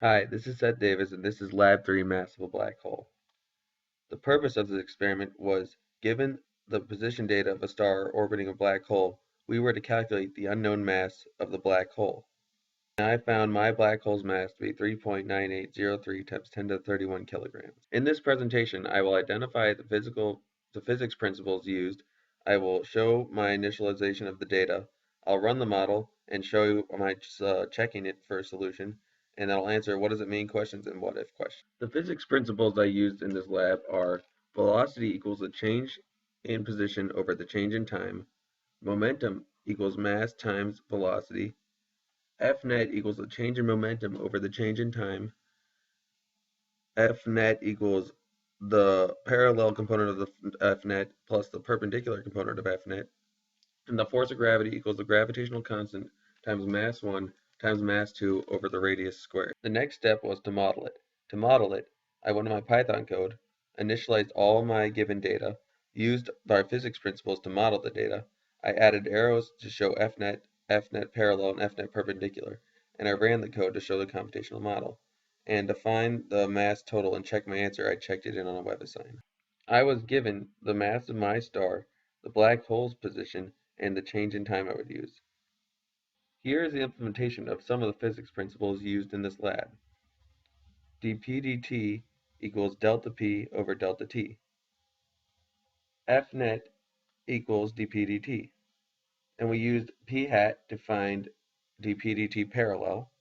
Hi, this is Seth Davis, and this is Lab 3 Mass of a Black Hole. The purpose of this experiment was, given the position data of a star orbiting a black hole, we were to calculate the unknown mass of the black hole. And I found my black hole's mass to be 3.9803 times 10 to the 31 kilograms. In this presentation, I will identify the physics principles used, I will show my initialization of the data, I'll run the model and show you my checking it for a solution, and I'll answer what does it mean questions and what if questions. The physics principles I used in this lab are velocity equals the change in position over the change in time, momentum equals mass times velocity, F net equals the change in momentum over the change in time. F net equals the parallel component of the F net plus the perpendicular component of F net. And the force of gravity equals the gravitational constant times mass 1 times mass 2 over the radius squared. The next step was to model it. To model it, I went to my Python code, initialized all my given data, used our physics principles to model the data. I added arrows to show FNet, FNet parallel, and FNet perpendicular, and I ran the code to show the computational model. And to find the mass total and check my answer, I checked it in on a WebAssign. I was given the mass of my star, the black hole's position, and the change in time I would use. Here is the implementation of some of the physics principles used in this lab. dp dt equals delta p over delta t. Fnet equals dp dt. And we used p hat to find dp dt parallel.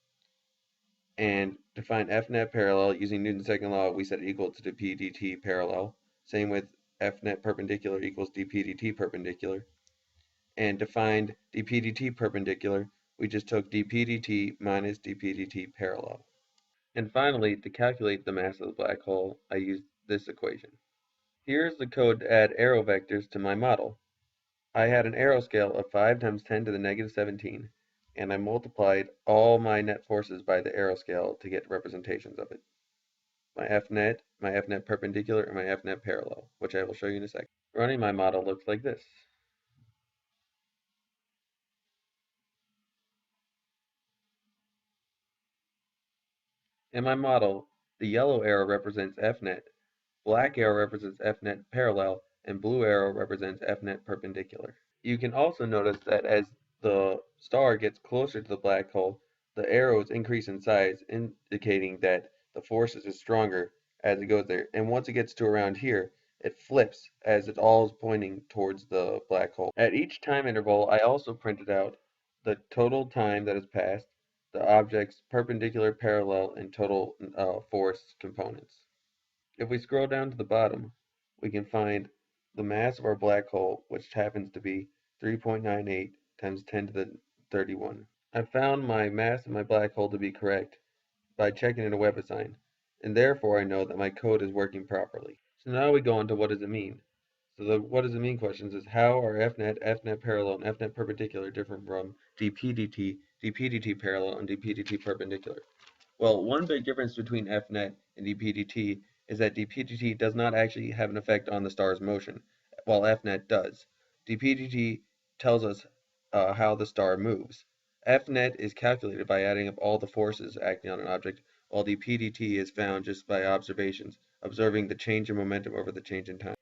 And to find Fnet parallel using Newton's second law, we set it equal to dp dt parallel. Same with Fnet perpendicular equals dp dt perpendicular. And to find dp dt perpendicular, we just took dp dt minus dp dt parallel. And finally, to calculate the mass of the black hole, I used this equation. Here's the code to add arrow vectors to my model. I had an arrow scale of 5 times 10 to the negative 17, and I multiplied all my net forces by the arrow scale to get representations of it. My Fnet perpendicular, and my Fnet parallel, which I will show you in a second. Running my model looks like this. In my model, the yellow arrow represents Fnet, black arrow represents Fnet parallel, and blue arrow represents Fnet perpendicular. You can also notice that as the star gets closer to the black hole, the arrows increase in size, indicating that the forces is stronger as it goes there. And once it gets to around here, it flips as it all is pointing towards the black hole. At each time interval, I also printed out the total time that has passed, the object's perpendicular, parallel, and total force components. If we scroll down to the bottom, we can find the mass of our black hole, which happens to be 3.98 times 10 to the 31. I found my mass of my black hole to be correct by checking in a WebAssign, and therefore I know that my code is working properly. So now we go on to what does it mean. So the what does it mean questions is how are FNet, FNet parallel, and FNet perpendicular different from dp/dt, dp/dt parallel, and dp/dt perpendicular? Well, one big difference between FNet and dp/dt is that dp/dt does not actually have an effect on the star's motion, while FNet does. dp/dt tells us how the star moves. FNet is calculated by adding up all the forces acting on an object, while dp/dt is found just by observations, observing the change in momentum over the change in time.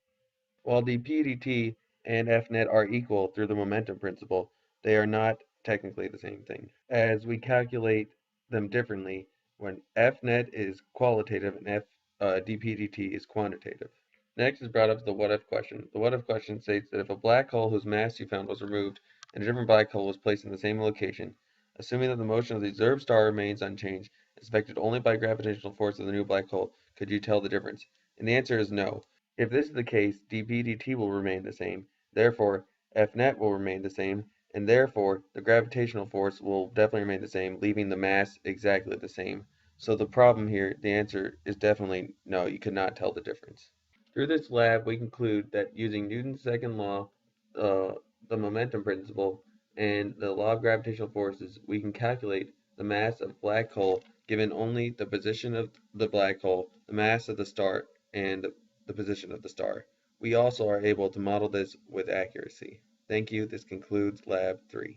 While dp/dt and FNet are equal through the momentum principle, they are not technically the same thing, as we calculate them differently when FNet is qualitative and dp/dt is quantitative. Next is brought up the what if question. The what if question states that if a black hole whose mass you found was removed and a different black hole was placed in the same location, assuming that the motion of the observed star remains unchanged, is affected only by gravitational force of the new black hole, could you tell the difference? And the answer is no. If this is the case, dp/dt will remain the same, therefore Fnet will remain the same, and therefore the gravitational force will definitely remain the same, leaving the mass exactly the same. So the problem here, the answer is definitely no, you could not tell the difference. Through this lab, we conclude that using Newton's second law, the momentum principle, and the law of gravitational forces, we can calculate the mass of a black hole given only the position of the black hole, the mass of the star, and the position of the star. We also are able to model this with accuracy. Thank you. This concludes Lab 3.